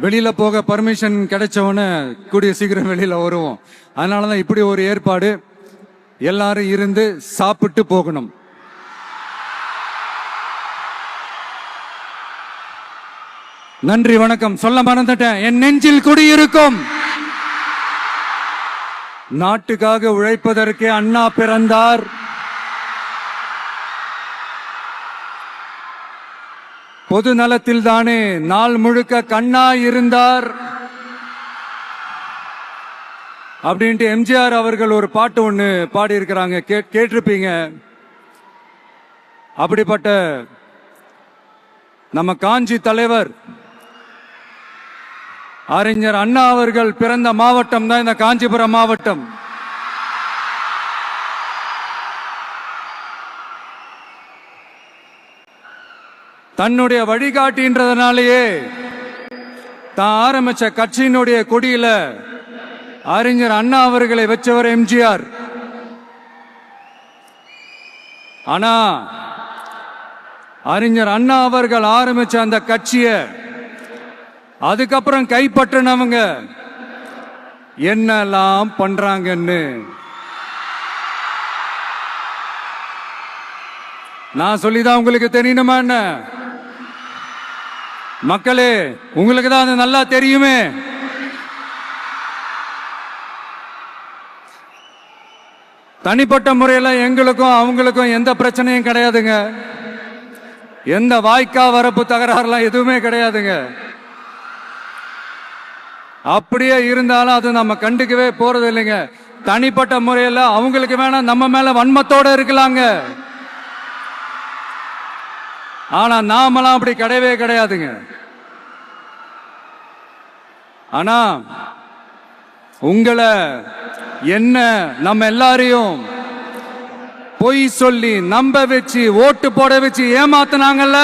வெளியில போக பர்மிஷன் கிடைச்சவொன்னு கூடிய சீக்கிரம் வெளியில வருவோம். அதனாலதான் இப்படி ஒரு ஏற்பாடு. எல்லாரும் இருந்து சாப்பிட்டு போகணும். நன்றி, வணக்கம். சொல்ல மறந்துட்டேன், என் நெஞ்சில் குடியிருக்கும். நாட்டுக்காக உழைப்பதற்கே அண்ணா பிறந்தார். பொது நலத்தில் தானே நாள் முழுக்க கண்ணா இருந்தார் அப்படின்ட்டு எம்ஜிஆர் அவர்கள் ஒரு பாட்டு ஒண்ணு பாடி இருக்கிறாங்க, கேட்டிருப்பீங்க. அப்படிப்பட்ட நம்ம காஞ்சி தலைவர் அறிஞர் அண்ணா அவர்கள் பிறந்த மாவட்டம் தான் இந்த காஞ்சிபுரம் மாவட்டம். தன்னுடைய வழிகாட்டின்றதுனாலேயே தான் ஆரம்பிச்ச கட்சியினுடைய கொடியில அறிஞர் அண்ணா அவர்களை வச்சவர் எம்ஜிஆர். ஆனா அறிஞர் அண்ணா அவர்கள் ஆரம்பிச்ச அந்த கட்சியை அதுக்கப்புறம் கைப்பற்றினவங்க என்னெல்லாம் பண்றாங்கன்னு நான் சொல்லிதான் உங்களுக்கு தெரியணுமா என்ன? மக்களே, உங்களுக்கு தான் அது நல்லா தெரியுமே. தனிப்பட்ட முறையில் எங்களுக்கும் அவங்களுக்கும் எந்த பிரச்சனையும் கிடையாதுங்க. எந்த வாய்க்கா வரப்பு தகராறுலாம் எதுவுமே கிடையாதுங்க. அப்படியே இருந்தாலும் அது நம்ம கண்டுக்கவே போறது இல்லைங்க. தனிப்பட்ட முறையில் அவங்களுக்கு வேணா நம்ம மேல வன்மத்தோட இருக்கலாங்க. ஆனா நாமெல்லாம் அப்படி கிடையவே கிடையாதுங்க. ஆனா உங்களை என்ன நம்ம எல்லாரையும் பொய் சொல்லி நம்ப வச்சு ஓட்டு போட வச்சு ஏமாத்தினாங்கல்ல,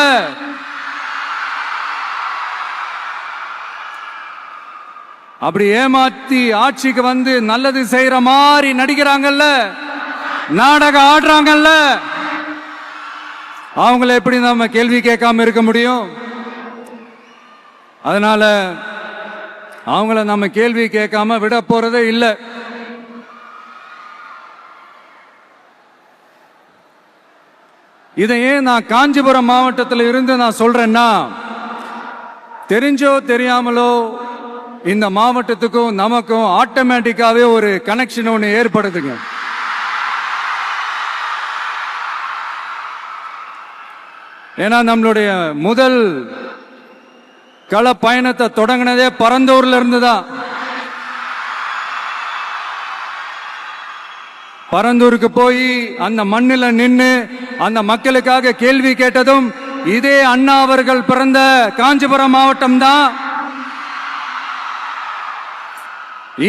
அப்படி ஏமாத்தி ஆட்சிக்கு வந்து நல்லது செய்யற மாதிரி நடிக்கிறாங்கல்ல, நாடகம் ஆடுறாங்கல்ல, அவங்கள எப்படி நம்ம கேள்வி கேட்காம இருக்க முடியும்? அதனால அவங்கள நம்ம கேள்வி கேட்காம விட போறதே இல்லை. இதையே நான் காஞ்சிபுரம் மாவட்டத்தில் இருந்து நான் சொல்றேன்னா, தெரிஞ்சோ தெரியாமலோ இந்த மாவட்டத்துக்கும் நமக்கும் ஆட்டோமேட்டிக்காவே ஒரு கனெக்ஷன் ஒன்று ஏற்படுதுங்க. ஏன்னா நம்மளுடைய முதல் கள பயணத்தை தொடங்கினதே பரந்தூர்ல இருந்துதான். பரந்தூருக்கு போய் அந்த மண்ணில் நின்று அந்த மக்களுக்காக கேள்வி கேட்டதும் இதே அண்ணா அவர்கள் பிறந்த காஞ்சிபுரம் மாவட்டம் தான்.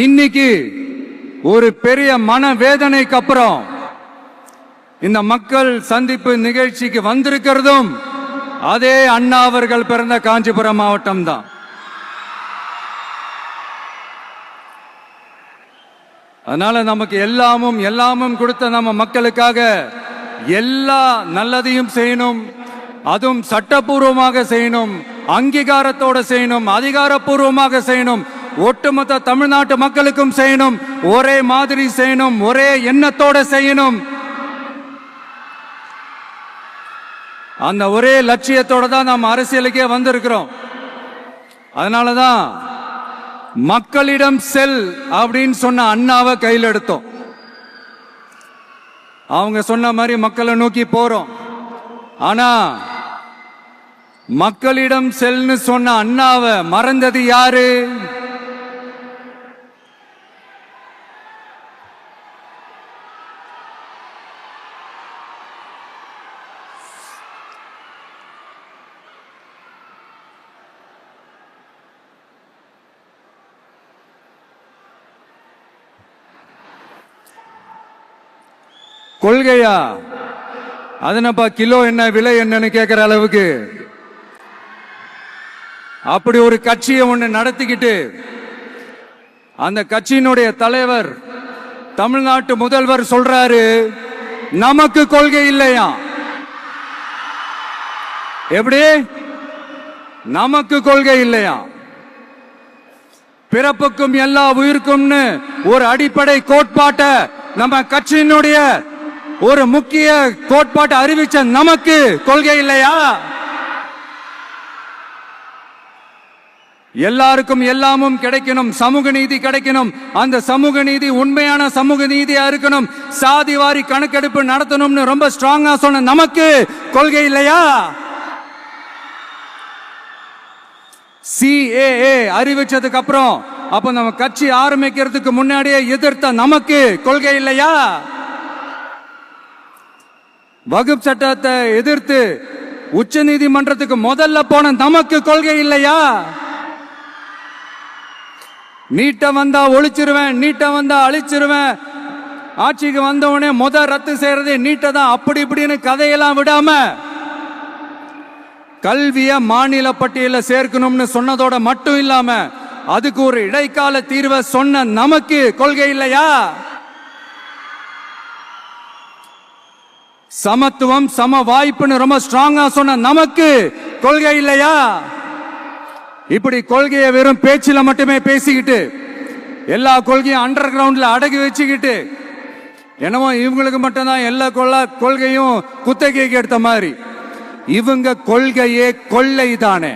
இன்னைக்கு ஒரு பெரிய மனவேதனைக்கு அப்புறம் இந்த மக்கள் சந்திப்பு நிகழ்ச்சிக்கு வந்திருக்கிறதும் அதே அண்ணா அவர்கள் பிறந்த காஞ்சிபுரம் மாவட்டம் தான். அதனால நமக்கு எல்லாமும் கொடுத்த நம்ம மக்களுக்காக எல்லா நல்லதையும் செய்யணும். அதுவும் சட்டப்பூர்வமாக செய்யணும், அங்கீகாரத்தோட செய்யணும், அதிகாரப்பூர்வமாக செய்யணும், ஒட்டுமொத்த தமிழ்நாட்டு மக்களுக்கும் செய்யணும், ஒரே மாதிரி செய்யணும், ஒரே எண்ணத்தோட செய்யணும். அந்த ஒரே லட்சியத்தோட தான் நாம் அரசியலுக்கே வந்திருக்கிறோம். அதனாலதான் மக்களிடம் செல் அப்படின்னு சொன்ன அண்ணாவை கையில் எடுத்தோம். அவங்க சொன்ன மாதிரி மக்களை நோக்கி போறோம். ஆனா மக்களிடம் செல்னு சொன்ன அண்ணாவை மறந்தது யாரு? கொள்கையா? அதனப்பா கிலோ என்ன விலை என்னன்னு கேட்கிற அளவுக்கு அப்படி ஒரு கட்சியை ஒண்ணு நடத்திக்கிட்டு அந்த கட்சியினுடைய தலைவர் தமிழ்நாட்டு முதல்வர் சொல்றாரு, நமக்கு கொள்கை இல்லையா? எப்படி? நமக்கு கொள்கை இல்லையா? பிறப்புக்கும் எல்லா உயிருக்கும்னு ஒரு அடிப்படை கோட்பாட்டை நம்ம கட்சியினுடைய ஒரு முக்கிய கோட்பாட்டை அறிவிச்ச நமக்கு கொள்கை இல்லையா? எல்லாருக்கும் எல்லாமும் கிடைக்கணும், சமூக நீதி கிடைக்கணும், அந்த சமூக நீதி உண்மையான சமூக நீதியா இருக்கணும், சாதி வாரி கணக்கெடுப்பு நடத்தணும்னு ரொம்ப ஸ்ட்ராங்கா சொன்ன நமக்கு கொள்கை இல்லையா? CAA அறிவிச்சதுக்கு அப்புறம் அப்ப நம்ம கட்சி ஆரம்பிக்கிறதுக்கு முன்னாடியே எதிர்த்த நமக்கு கொள்கை இல்லையா? வகுப்பு சட்டத்தை எதிர்த்து உச்ச நீதிமன்றத்துக்கு முதல்ல போன நமக்கு கொள்கை இல்லையா? நீட்ட வந்தா ஒழிச்சிருவேன், நீட்ட வந்தா அழிச்சிருவேன், ஆட்சிக்கு வந்தவனே ரத்து செய்யறதே நீட்ட தான், அப்படி இப்படின்னு கதையெல்லாம் விடாம கல்விய மாநில பட்டியல சேர்க்கணும்னு சொன்னதோட மட்டும் இல்லாம அதுக்கு ஒரு இடைக்கால தீர்வை சொன்ன நமக்கு கொள்கை இல்லையா? சமத்துவம் சம வாய்ப்புன்னு ரொம்ப ஸ்ட்ராங்கா சொன்ன நமக்கு கொள்கை இல்லையா? இப்படி கொள்கையை வெறும் பேச்சில மட்டுமே பேசிக்கிட்டு எல்லா கொள்கையும் அண்டர் கிரவுண்ட்ல அடக்கி வச்சுக்கிட்டு என்னமோ இவங்களுக்கு மட்டும்தான் எல்லா கொள்கையும் குத்தகைக்கு எடுத்த மாதிரி. இவங்க கொள்கையே கொள்ளை தானே.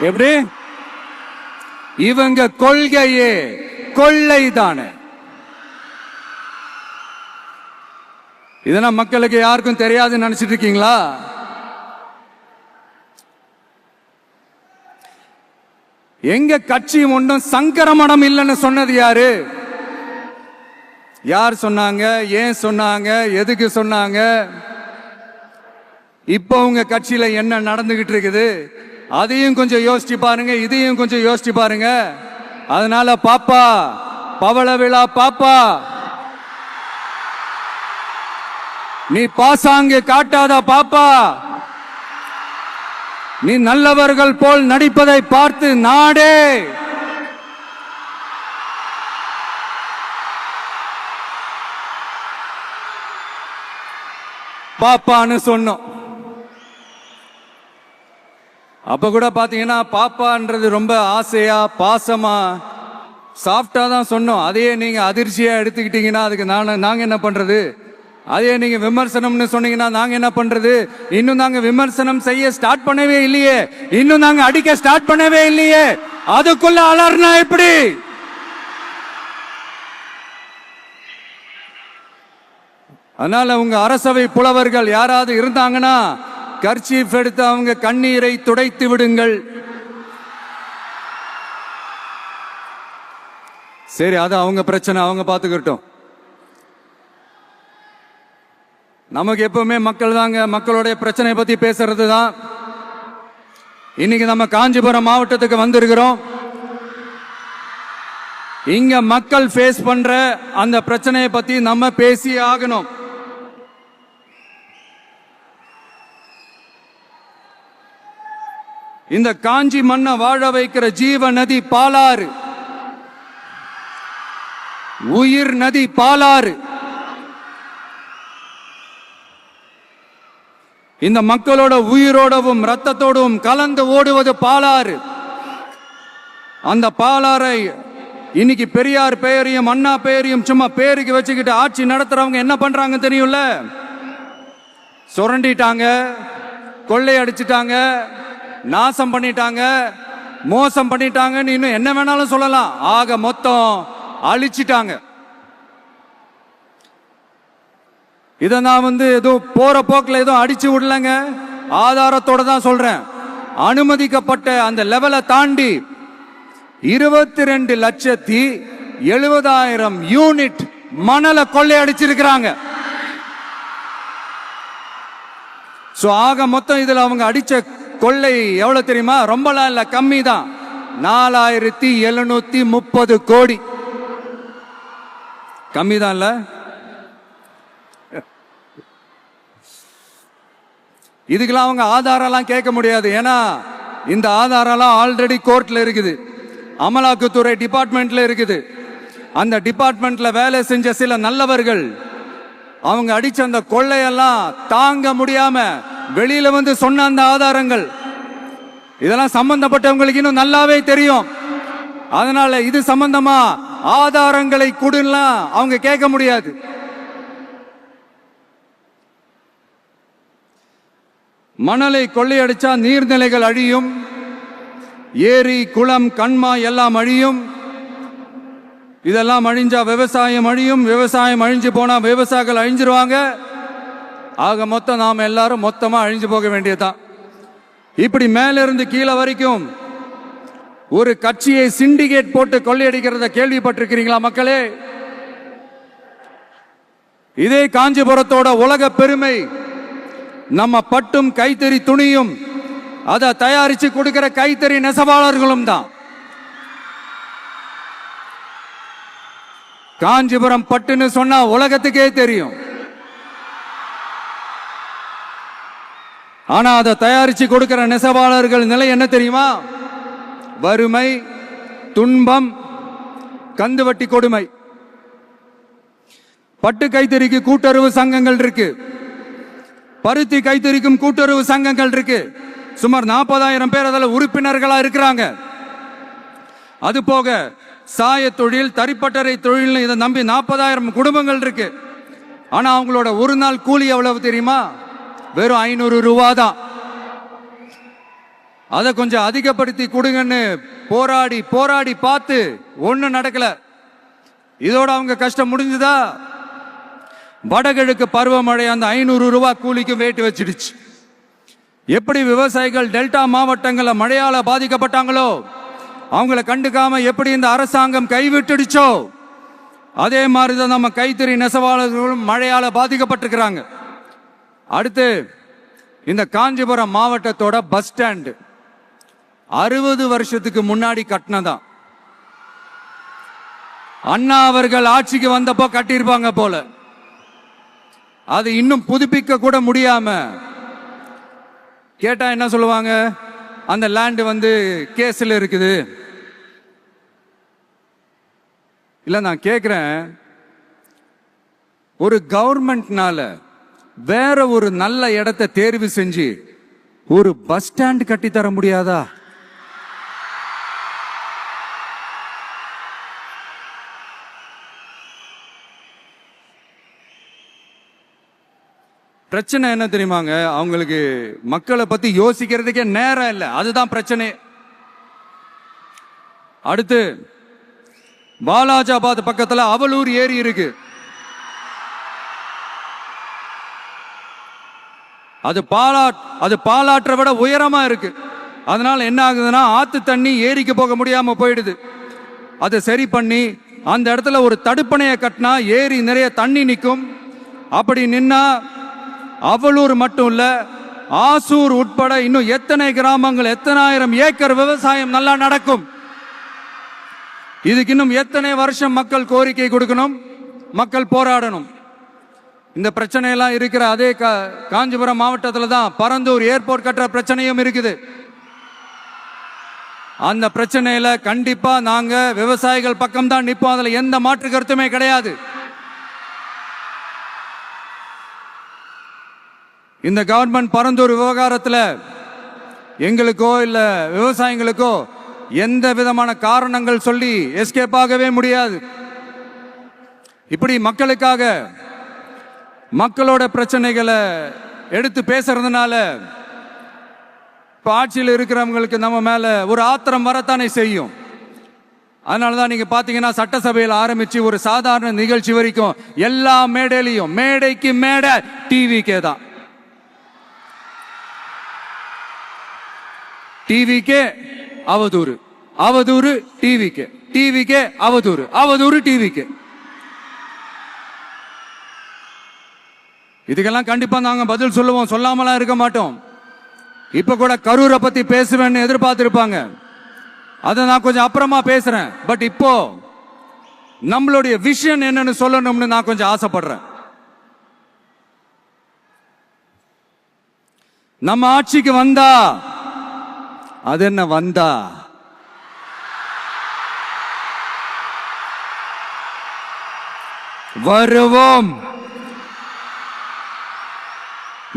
எப்படி? இவங்க கொள்கையே கொள்ளை தானே. இதெல்லாம் மக்களுக்கு யாருக்கும் தெரியாதுன்னு நினைச்சிட்டு இருக்கீங்களா? எங்க கட்சி ஒன்றும் சங்கரமடம் இல்லைன்னு சொன்னது யாரு? யார் சொன்னாங்க? ஏன் சொன்னாங்க? எதுக்கு சொன்னாங்க? இப்போ உங்க கட்சியில என்ன நடந்துகிட்டு இருக்குது அதையும் கொஞ்சம் யோசிச்சு பாருங்க, இதையும் கொஞ்சம் யோசிச்சு பாருங்க. அதனால பாப்பா, பவள விழா பாப்பா, நீ பாசாங்கு காட்டாத பாப்பா. நீ நல்லவர்கள் போல் நடிப்பதை பார்த்து நாடே பாப்பான்னு சொன்னோம். அப்ப கூட பாத்தீங்கன்னா பாப்பான்றது ரொம்ப ஆசையா பாசமா சாஃப்டா தான் சொன்னோம். அதையே நீங்க அதிர்ச்சியா எடுத்துக்கிட்டீங்கன்னா அதுக்கு நாங்க என்ன பண்றது? அதே நீங்க விமர்சனம்னு சொன்னீங்கன்னா நாங்க என்ன பண்றது? இன்னும் நாங்க விமர்சனம் செய்ய ஸ்டார்ட் பண்ணவே இல்லையே, இன்னும் நாங்க அடிக்க ஸ்டார்ட் பண்ணவே இல்லையே, அதுக்குள்ள அலர்னா எப்படி? அதனால உங்க அரசவை புலவர்கள் யாராவது இருந்தாங்கன்னா கர்ச்சீஃப் எடுத்து அவங்க கண்ணீரை துடைத்து விடுங்கள். சரி, அது அவங்க பிரச்சனை, அவங்க பார்த்துக்கிட்டோம். நமக்கு எப்பவுமே மக்கள் தாங்க, மக்களுடைய பிரச்சனை பத்தி பேசுறது தான். இன்னைக்கு நம்ம காஞ்சிபுரம் மாவட்டத்துக்கு வந்திருக்கிறோம். இங்க மக்கள் ஃபேஸ் பண்ற அந்த பிரச்சனையை பத்தி நம்ம பேசி ஆகணும். இந்த காஞ்சி மண்ணை வாழ வைக்கிற ஜீவ நதி பாலாறு, உயிர் நதி பாலாறு. இந்த மக்களோட உயிரோடவும் ரத்தத்தோடும் கலந்து ஓடுவது பாலாறு. அந்த பாலாறை இன்னைக்கு பெரியார் பெயரையும் அண்ணா பெயரையும் சும்மா பேருக்கு வச்சுக்கிட்டு ஆட்சி நடத்துறவங்க என்ன பண்றாங்க தெரியும்ல? சுரண்டிட்டாங்க, கொள்ளையடிச்சிட்டாங்க, நாசம் பண்ணிட்டாங்க, மோசம் பண்ணிட்டாங்கன்னு இன்னும் என்ன வேணாலும் சொல்லலாம். ஆக மொத்தம் அழிச்சிட்டாங்க. இதை நான் ஏதோ போற போக்கில் ஏதோ அடிச்சு விடலங்க, ஆதாரத்தோட தான் சொல்றேன். அனுமதிக்கப்பட்ட அந்த லெவலை தாண்டி 22,70,000 யூனிட் மணலை கொள்ளையடிச்சிருக்கிறாங்க. ஆக மொத்தம் இதுல அவங்க அடிச்ச கொள்ளை எவ்வளவு தெரியுமா? ரொம்பலாம் இல்ல, கம்மி தான். 4,730 கோடி. கம்மி தான் இல்ல? இதுக்கெல்லாம் அவங்க ஆதாரம்லாம் கேட்க முடியாது. ஏன்னா இந்த ஆதாரம்லாம் ஆல்ரெடி கோர்ட்ல இருக்குது, அமலாக்கத்துறை டிபார்ட்மெண்ட்ல இருக்குது. அந்த டிபார்ட்மெண்ட்ல வேலை செஞ்ச சில நல்லவர்கள் அவங்க அடிச்ச அந்த கொள்ளையெல்லாம் தாங்க முடியாம வெளியில சொன்ன அந்த ஆதாரங்கள் இதெல்லாம் சம்பந்தப்பட்டவங்களுக்கு இன்னும் நல்லாவே தெரியும். அதனால இது சம்பந்தமா ஆதாரங்களை கொடுலாம் அவங்க கேட்க முடியாது. மணலை கொள்ளையடிச்சா நீர்நிலைகள் அழியும், ஏரி குளம் கண்மா எல்லாம் அழியும். இதெல்லாம் அழிஞ்சா விவசாயம் அழியும், விவசாயம் அழிஞ்சு போனா விவசாயிகள் அழிஞ்சிருவாங்க. ஆக மொத்தம் நாம எல்லாரும் மொத்தமா அழிஞ்சு போக வேண்டியதுதான். இப்படி மேல இருந்து கீழே வரைக்கும் ஒரு கட்சியை சிண்டிகேட் போட்டு கொள்ளையடிக்கிறத கேள்விப்பட்டிருக்கிறீங்களா மக்களே? இதே காஞ்சிபுரத்தோட உலக பெருமை நம்ம பட்டும் கைத்தறி துணியும் அதை தயாரிச்சு கொடுக்கிற கைத்தறி நெசவாளர்களும் தான். காஞ்சிபுரம் பட்டுன்னு சொன்னா உலகத்துக்கே தெரியும். ஆனா அதை தயாரிச்சு கொடுக்கிற நெசவாளர்கள் நிலை என்ன தெரியுமா? வறுமை, துன்பம், கந்துவட்டி கொடுமை. பட்டு கைத்தறிக்கு கூட்டுறவு சங்கங்கள் இருக்கு, பருத்தி கைத்தறிக்கும் கூட்டுறவு சங்கங்கள் இருக்கு. சுமார் 40,000 பேர் அதில் உறுப்பினர்களா இருக்கிறாங்க. அது போக சாய தொழில், தறிப்பட்டறை தொழில் இதை நம்பி 40,000 குடும்பங்கள் இருக்கு. ஆனா அவங்களோட ஒரு நாள் கூலி எவ்வளவு தெரியுமா? வெறும் 500 ரூபா தான். அதை கொஞ்சம் அதிகப்படுத்தி கொடுங்கன்னு போராடி போராடி பார்த்து ஒன்னும் நடக்கல. இதோட அவங்க கஷ்டம் முடிஞ்சுதா? வடகிழக்கு பருவமழை அந்த 500 ரூபா கூலிக்கும் வேட்டு வச்சிடுச்சு. எப்படி விவசாயிகள் டெல்டா மாவட்டங்களில் மழையால பாதிக்கப்பட்டாங்களோ அவங்கள கண்டுக்காம எப்படி இந்த அரசாங்கம் கைவிட்டுடுச்சோ அதே மாதிரிதான் நம்ம கைத்தறி நெசவாளர்களும் மழையால பாதிக்கப்பட்டிருக்கிறாங்க. அடுத்து இந்த காஞ்சிபுரம் மாவட்டத்தோட பஸ் ஸ்டாண்டு 60 வருஷத்துக்கு முன்னாடி கட்டினதான். அண்ணா அவர்கள் ஆட்சிக்கு வந்தப்போ கட்டியிருப்பாங்க போல. அது இன்னும் புதுப்பிக்க கூட முடியாம கேட்டா என்ன சொல்லுவாங்க? அந்த லேண்ட் கேஸ்ல இருக்குது. இல்ல நான் கேட்கிறேன், ஒரு கவர்மெண்ட்னால வேற ஒரு நல்ல இடத்தை தேர்வு செஞ்சு ஒரு பஸ் ஸ்டாண்ட் கட்டி தர முடியாதா? பிரச்சனை என்ன தெரியுமாங்க? அவங்களுக்கு மக்களை பத்தி யோசிக்கிறதுக்கே நேரம் இல்லை. அதுதான் பிரச்சனை. அடுத்து வாலாஜாபாத் பக்கத்துல அவலூர் ஏரி இருக்கு. அது பாலாற்றை விட உயரமா இருக்கு. அதனால என்ன ஆகுதுன்னா ஆத்து தண்ணி ஏரிக்கு போக முடியாம போயிடுது. அதை சரி பண்ணி அந்த இடத்துல ஒரு தடுப்பணையை கட்டினா ஏரி நிறைய தண்ணி நிற்கும். அப்படி நின்னா அவலூர் மட்டும் இல்ல, ஆசூர் உட்பட இன்னும் எத்தனை கிராமங்கள், எத்தனை ஆயிரம் ஏக்கர் விவசாயம் நல்லா நடக்கும். இதுக்கு இன்னும் எத்தனை வருஷம் மக்கள் கோரிக்கை கொடுக்கணும், மக்கள் போராடணும். இந்த பிரச்சனையெல்லாம் இருக்கிற அதே காஞ்சிபுரம் மாவட்டத்தில் தான் பரந்தூர் ஏர்போர்ட் கட்டுற பிரச்சனையும் இருக்குது. அந்த பிரச்சனையில கண்டிப்பா நாங்க விவசாயிகள் பக்கம் தான் நிற்போம். அதுல எந்த மாற்று கருத்துமே கிடையாது. இந்த கவர்மெண்ட் பரந்தூர் விவகாரத்தில் எங்களுக்கோ இல்ல விவசாயிகளுக்கோ எந்த விதமான காரணங்கள் சொல்லி எஸ்கேப் ஆகவே முடியாது. இப்படி மக்களுக்காக மக்களோட பிரச்சனைகளை எடுத்து பேசுறதுனால ஆட்சியில் இருக்கிறவங்களுக்கு நம்ம மேல ஒரு ஆத்திரம் வரத்தானே செய்யும். அதனாலதான் நீங்க பாத்தீங்கன்னா சட்டசபையில் ஆரம்பிச்சு ஒரு சாதாரண நிகழ்ச்சி வரைக்கும் எல்லா மேடையிலையும் மேடைக்கு மேடை டிவிக்கே தான். டிவிக்கே அவதூறு, அவதூறு டிவிக்கே, டிவிக்கே அவதூறு, அவதூறு டிவிக்கே. இதுக்கெல்லாம் கண்டிப்பா நாங்க பதில் சொல்லுவோம், சொல்லாமலாம் இருக்க மாட்டோம். இப்ப கூட கரூரை பத்தி பேசுவேன்னு எதிர்பார்த்திருப்பாங்க. அதை நான் கொஞ்சம் அப்புறமா பேசுறேன். பட் இப்போ நம்மளுடைய விஷன் என்னன்னு சொல்லணும்னு நான் கொஞ்சம் ஆசைப்படுறேன். நம்ம ஆட்சிக்கு வந்தா அது என்ன வந்தா வருவோம்.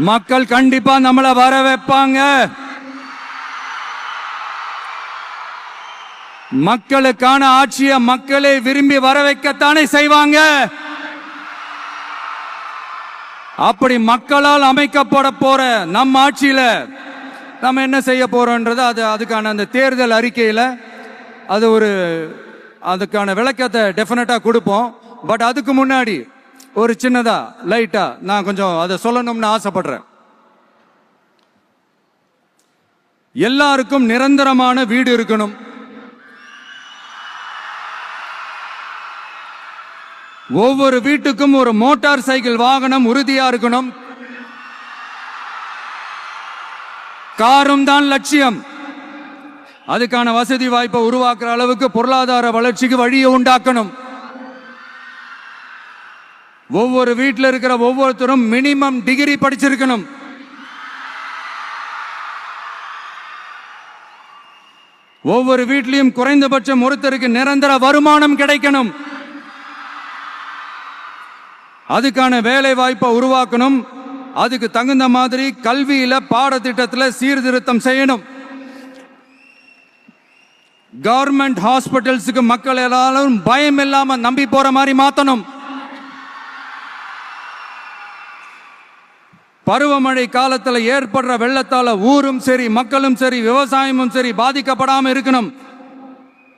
மக்கள் கண்டிப்பா நம்மளை வர வைப்பாங்க. மக்களுக்கான ஆட்சியை மக்களே விரும்பி வர வைக்கத்தானே செய்வாங்க. அப்படி மக்களால் அமைக்கப்பட போற நம் ஆட்சியில நம்ம என்ன செய்ய போறோம்ன்றது அதுக்கான அந்த தேர்தல் அறிக்கையில அதுக்கான விளக்கத்தை டெஃபினட்டா கொடுப்போம். பட் அதுக்கு முன்னாடி ஒரு சின்னதா லைட்டா நான் கொஞ்சம் அதை சொல்லணும்னு ஆசைப்படுறேன். எல்லாருக்கும் நிரந்தரமான வீடு இருக்கணும். ஒவ்வொரு வீட்டுக்கும் ஒரு மோட்டார் சைக்கிள் வாகனம் உறுதியா இருக்கணும். காரும் தான் லட்சியம். அதுக்கான வசதி வாய்ப்பை உருவாக்குற அளவுக்கு பொருளாதார வளர்ச்சிக்கு வழியை உண்டாக்கணும். ஒவ்வொரு வீட்டில் இருக்கிற ஒவ்வொருத்தரும் மினிமம் டிகிரி படிச்சிருக்கணும். ஒவ்வொரு வீட்லையும் குறைந்தபட்சம் ஒருத்தருக்கு நிரந்தர வருமானம் கிடைக்கணும். அதுக்கான வேலை வாய்ப்பை உருவாக்கணும். அதுக்கு தகுந்த மாதிரி கல்வியில பாடத்திட்டத்தில் சீர்திருத்தம் செய்யணும். கவர்மெண்ட் ஹாஸ்பிட்டல்ஸுக்கு மக்கள் எல்லாரும் பயம் இல்லாம நம்பி போற மாதிரி மாத்தணும். பருவமழை காலத்தில் ஏற்படுற வெள்ளத்தால ஊரும் சரி மக்களும் சரி விவசாயமும் சரி பாதிக்கப்படாம இருக்கணும்.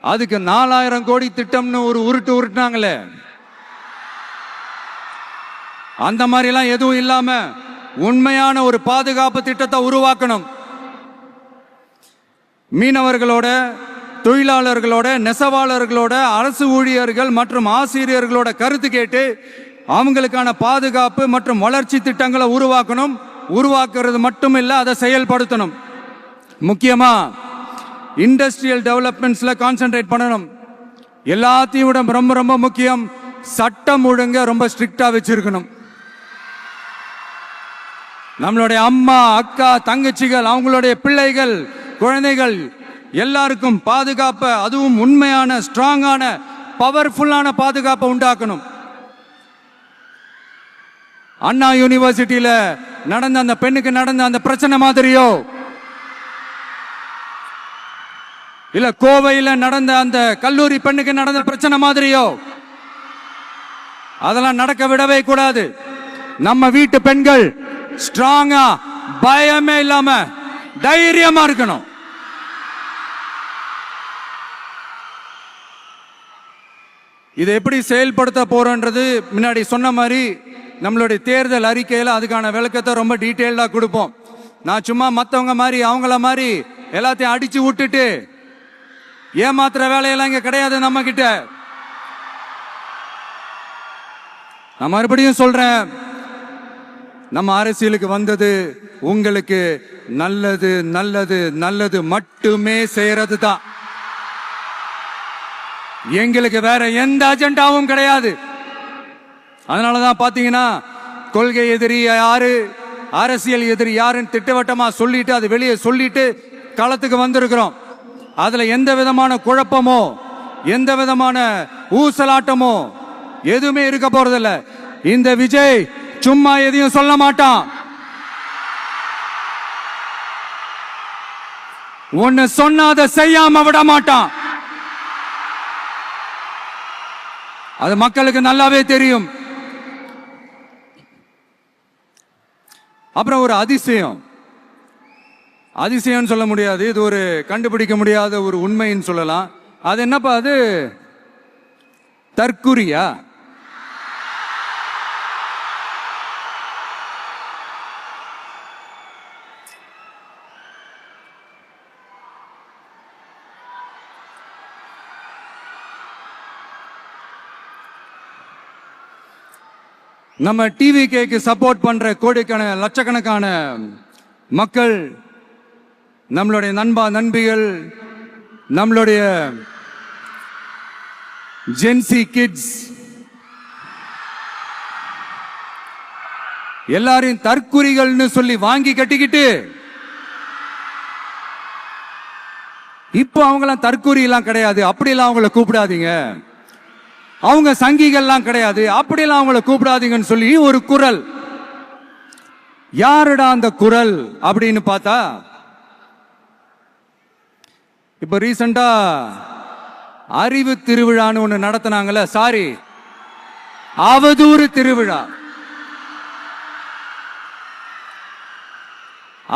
அதுக்கு 4000 கோடி திட்டம்னு ஒரு உருட்டுனாங்களே, அந்த மாதிரி எல்லாம் எதுவும் இல்லாம உண்மையான ஒரு பாதுகாப்பு திட்டத்தை உருவாக்கணும். மீனவர்களோட, தொழிலாளர்களோட, நெசவாளர்களோட, அரசு ஊழியர்கள் மற்றும் ஆசிரியர்களோட கருத்து கேட்டு அவங்களுக்கான பாதுகாப்பு மற்றும் வளர்ச்சி திட்டங்களை உருவாக்கணும். உருவாக்குறது மட்டும் இல்ல, அதை செயல்படுத்தணும். முக்கியமா இண்டஸ்ட்ரியல் டெவலப்மெண்ட்ஸ்ல கான்சென்ட்ரேட் பண்ணணும். எல்லாத்தையும் விட ரொம்ப ரொம்ப முக்கியம், சட்டம் ஒழுங்க ரொம்ப ஸ்ட்ரிக்டா வச்சிருக்கணும். நம்மளுடைய அம்மா, அக்கா, தங்கச்சிகள், அவங்களுடைய பிள்ளைகள், குழந்தைகள் எல்லாருக்கும் பாதுகாப்பை, அதுவும் உண்மையான ஸ்ட்ராங்கான பவர்ஃபுல்லான பாதுகாப்பை உண்டாக்கணும். அண்ணா யூனிவர்சிட்டியில நடந்த அந்த பெண்ணுக்கு நடந்த அந்த பிரச்சனை மாதிரியோ, இல்ல கோவையில் நடந்த அந்த கல்லூரி பெண்ணுக்கு நடந்த பிரச்சனை மாதிரியோ அதெல்லாம் நடக்க விடவே கூடாது. நம்ம வீட்டு பெண்கள் ஸ்ட்ராங்கா, பயமே இல்லாம தைரியமா இருக்கணும். இதை எப்படி செயல்படுத்த போறோன்றது முன்னாடி சொன்ன மாதிரி நம்மளுடைய தேர்தல் அறிக்கையில் அதுக்கான விளக்கத்தை ரொம்ப டீட்டெயில்டா கொடுப்போம். நான் சும்மா மற்றவங்க மாதிரி அவங்கள மாதிரி எல்லாத்தையும் அடிச்சு விட்டுட்டு ஏமாத்துற வேலையெல்லாம் இங்க கிடையாது நம்ம கிட்ட. நான் மறுபடியும் சொல்றேன், நம்ம அரசியலுக்கு வந்தது உங்களுக்கு நல்லது நல்லது நல்லது மட்டுமே செய்யறது தான். எங்களுக்கு வேற எந்த அஜெண்டாவும் கிடையாது. அதனாலதான் பாத்தீங்கன்னா கொள்கை எதிரி யாரு, அரசியல் எதிரி யாருன்னு திட்டவட்டமா சொல்லிட்டு அது வெளியே சொல்லிட்டு களத்துக்கு வந்திருக்கிறோம். அதுல எந்த விதமான குழப்பமோ எந்த விதமான ஊசலாட்டமோ எதுவுமே இருக்க போறதில்ல. இந்த விஜய் சும்மா எதையும் சொல்ல மாட்டான். ஒன்னு சொன்னா அதை செய்யாம விட மாட்டான். அது மக்களுக்கு நல்லாவே தெரியும். அப்புறம் ஒரு அதிசயம் சொல்ல முடியாது, இது ஒரு கண்டுபிடிக்க முடியாத ஒரு உண்மைன்னு சொல்லலாம். அது என்னப்பா, அது தற்குறியா? நம்ம டிவிகேக்கு சப்போர்ட் பண்ற கோடிக்கணக்கான லட்சக்கணக்கான மக்கள், நம்மளுடைய நண்பிகள், நம்மளுடைய ஜென்சி கிட்ஸ் எல்லாரையும் தற்குறிகள்னு சொல்லி வாங்கி கட்டிக்கிட்டு இப்போ அவங்களாம் தற்குறி எல்லாம் கிடையாது, அப்படிலாம் அவங்கள கூப்பிடாதீங்க, அவங்க சங்கிகள்லாம் கிடையாது, அப்படிலாம் அவங்கள கூப்பிடாதீங்கன்னு சொல்லி ஒரு குரல். யாருடா அந்த குரல் அப்படின்னு பார்த்தா, இப்ப ரீசெண்டா அறிவு திருவிழான்னு ஒண்ணு நடத்தினாங்கல்ல, சாரி, அவதூறு திருவிழா.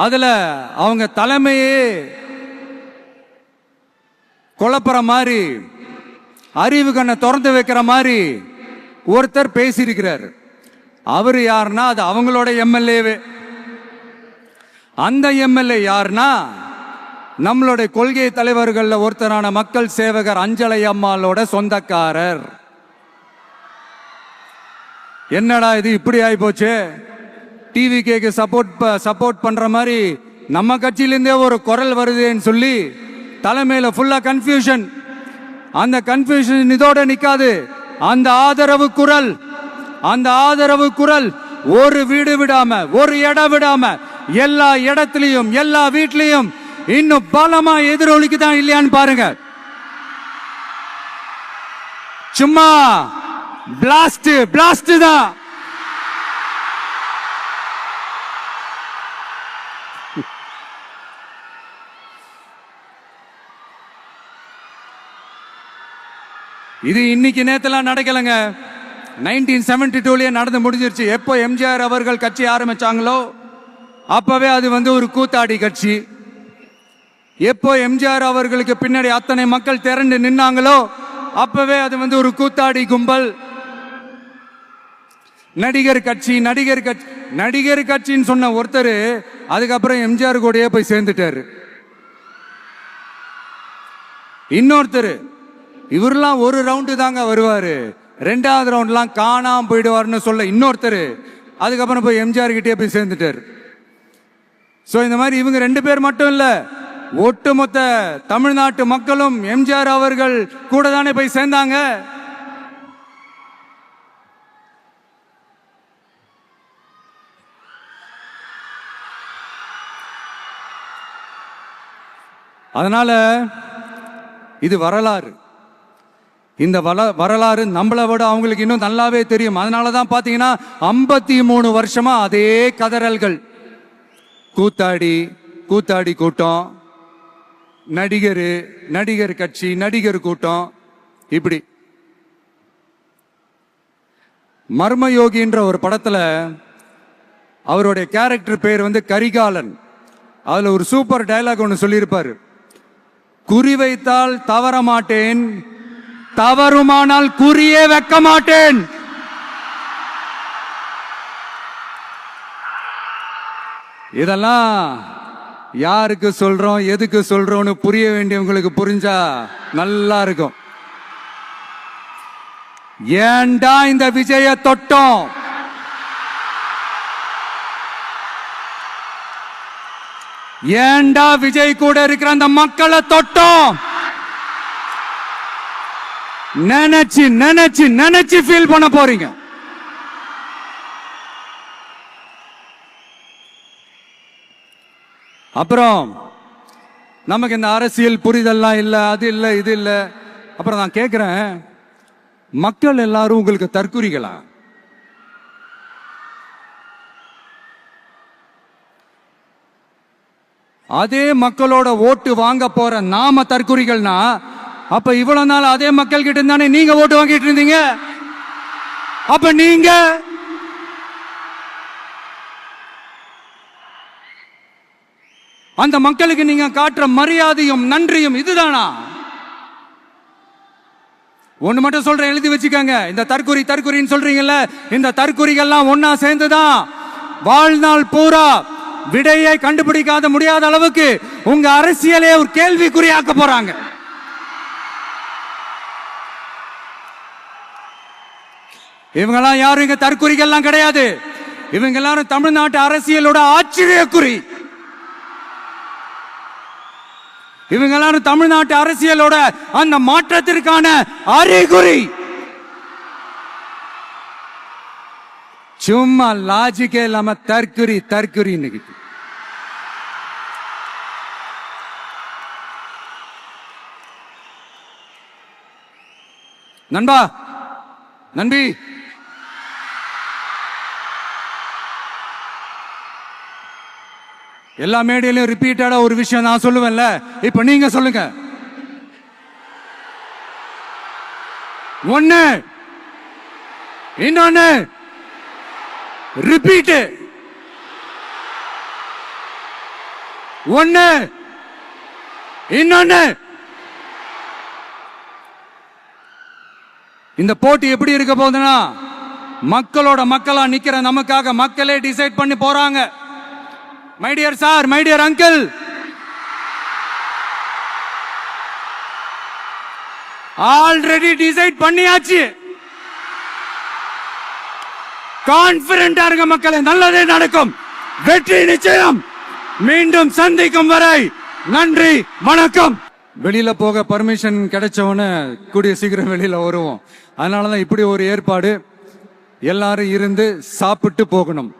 அதுல அவங்க தலைமையே குழப்புற மாதிரி, அறிவு கண்ணை திறந்து வைக்கிற மாதிரி ஒருத்தர் பேசியிருக்கிறார். அவரு யாருன்னா அது அவங்களோட எம்எல்ஏவே. அந்த எம்எல்ஏ யாருன்னா நம்மளுடைய கொள்கை தலைவர்கள்ல ஒருத்தரான மக்கள் சேவகர் அஞ்சலை அம்மாளோட சொந்தக்காரர். என்னடா இது இப்படி ஆகி போச்சு? டிவிகேக்கு சப்போர்ட் பண்ற மாதிரி நம்ம கட்சியிலிருந்தே ஒரு குரல் வருதுன்னு சொல்லி தலைமையில ஃபுல்லா கன்ஃபியூஷன். அந்த கன்ஃபியூஷன் இதோட நிக்காது. அந்த ஆதரவு குரல் ஒரு வீடு விடாம, ஒரு இடம் விடாம, எல்லா இடத்திலையும், எல்லா வீட்லயும் இன்னும் பலமா எதிரொலிக்குதான் இல்லையான்னு பாருங்க. சும்மா பிளாஸ்ட் தான். இது இன்னைக்கு நேத்தெல்லாம் நடக்கலங்க. 1972 நடந்து முடிஞ்சிருச்சு. எப்போ எம்ஜிஆர் அவர்கள் கட்சி ஆரம்பிச்சாங்களோ அப்பவே அது ஒரு கூத்தாடி கட்சி. எப்போ எம்ஜிஆர் அவர்களுக்கு பின்னாடி அத்தனை மக்கள் திரண்டு நின்னாங்களோ அப்பவே அது ஒரு கூத்தாடி கும்பல். நடிகர் கட்சின்னு சொன்ன ஒருத்தர் அதுக்கப்புறம் எம்ஜிஆர் கூடயே போய் சேர்ந்துட்டாரு. இன்னொருத்தர் இவரெல்லாம் ஒரு ரவுண்டு தாங்க வருவாரு, ரெண்டாவது ரவுண்ட்லாம் காணாம போயிடுவார்னு சொல்ல இன்னொருத்தர் அதுக்கப்புறம் போய் எம்ஜிஆர் கிட்டே போய் சேர்ந்துட்டார். சோ இந்த மாதிரி இவங்க 2 பேர் மட்டும் இல்ல, ஒட்டுமொத்த தமிழ்நாட்டு மக்களும் எம்ஜிஆர் அவர்கள் கூட தானே போய் சேர்ந்தாங்க. அதனால இது வரலாறு. இந்த வரலாறு நம்மளை விட அவங்களுக்கு இன்னும் நல்லாவே தெரியும். அதனாலதான் பாத்தீங்கன்னா 53 வருஷமா அதே கதறல்கள். கூத்தாடி கூட்டம், நடிகர் கட்சி, நடிகர் கூட்டம், இப்படி. மர்மயோகின்ற ஒரு படத்துல அவருடைய கேரக்டர் பேர் கரிகாலன். அதுல ஒரு சூப்பர் டயலாக் ஒன்னு சொல்லியிருப்பாரு. குறி வைத்தால் தவற மாட்டேன், தவறுமானால் குறியே வைக்க மாட்டேன். இதெல்லாம் யாருக்கு சொல்றோம், எதுக்கு சொல்றோம்னு புரிய வேண்டியவங்களுக்கு புரிஞ்சா நல்லா இருக்கும். ஏண்டா இந்த விஜய தொட்டோம்? ஏண்டா விஜய் கூட இருக்கிற அந்த மக்களை தொட்டோம்? நினைச்சு ஃபீல் பண்ண போறீங்க. அப்புறம் நமக்கு இந்த அரசியல் புரிதல்லாம் இல்ல, அது இல்ல, இது இல்ல. அப்புறம் நான் கேட்கிறேன், மக்கள் எல்லாரும் உங்களுக்கு தற்குறிகளா? அதே மக்களோட ஓட்டு வாங்க போற நாம தற்குறிகள்னா, அப்ப இவ்வளவு நாள் அதே மக்கள் கிட்ட இருந்தானே நீங்க ஓட்டு வாங்கிட்டு இருந்தீங்க. அப்ப நீங்க அந்த மக்களுக்கு நீங்க காட்டுற மரியாதையும் நன்றியும் இதுதானா? ஒண்ணு மட்டும் சொல்றேன், எழுதி வச்சுக்கோங்க. இந்த தற்குறின்னு சொல்றீங்கல்ல, இந்த தற்குறிகள்லாம் ஒன்னா சேர்ந்துதான் வாழ்நாள் பூரா விடையை கண்டுபிடிக்காத முடியாத அளவுக்கு உங்க அரசியலே ஒரு கேள்விக்குறியாக்க போறாங்க. இவங்கெல்லாம் யாரும் இங்க தற்குறிகள்லாம் கிடையாது. இவங்க எல்லாரும் தமிழ்நாட்டு அரசியலோட ஆச்சரியக்குறி. இவங்க எல்லாரும் தமிழ்நாட்டு அரசியலோட அந்த மாற்றத்திற்கான அறிகுறி. சும்மா லாஜிக்கே இல்லாம தற்குறி. நம்பி எல்லா மேடையிலும் ரிப்பீட்டடா ஒரு விஷயம் நான் சொல்லுவேன்ல, இப்ப நீங்க சொல்லுங்க. ஒன்னு, இன்னொன்னு, ரிப்பீட். ஒன்னு, இன்னொன்னு. இந்த போட்டி எப்படி இருக்க போகுதுன்னா, மக்களோட மக்களா நிக்கிற நமக்காக மக்களே டிசைட் பண்ணி போறாங்க. My dear sir, my dear uncle, already decide பண்ணியாச்சு. கான்பிடண்டா இருக்க மக்களே, நல்லதே நடக்கும், வெற்றி நிச்சயம். மீண்டும் சந்திக்கும் வரை நன்றி, வணக்கம். வெளியில போக பர்மிஷன் கிடைச்சவன கூடிய சீக்கிரம் வெளியில வருவோம். அதனாலதான் இப்படி ஒரு ஏற்பாடு. எல்லாரும் இருந்து சாப்பிட்டு போகணும்.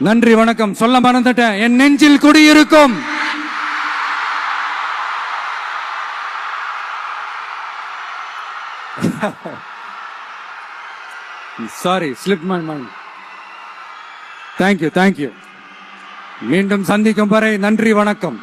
நன்றி, வணக்கம். சொல்ல மறந்துட்டேன், என் நெஞ்சில் குடியிருக்கும் sorry, slip my mind. Thank you. மீண்டும் சந்திக்கும் வரை நன்றி, வணக்கம்.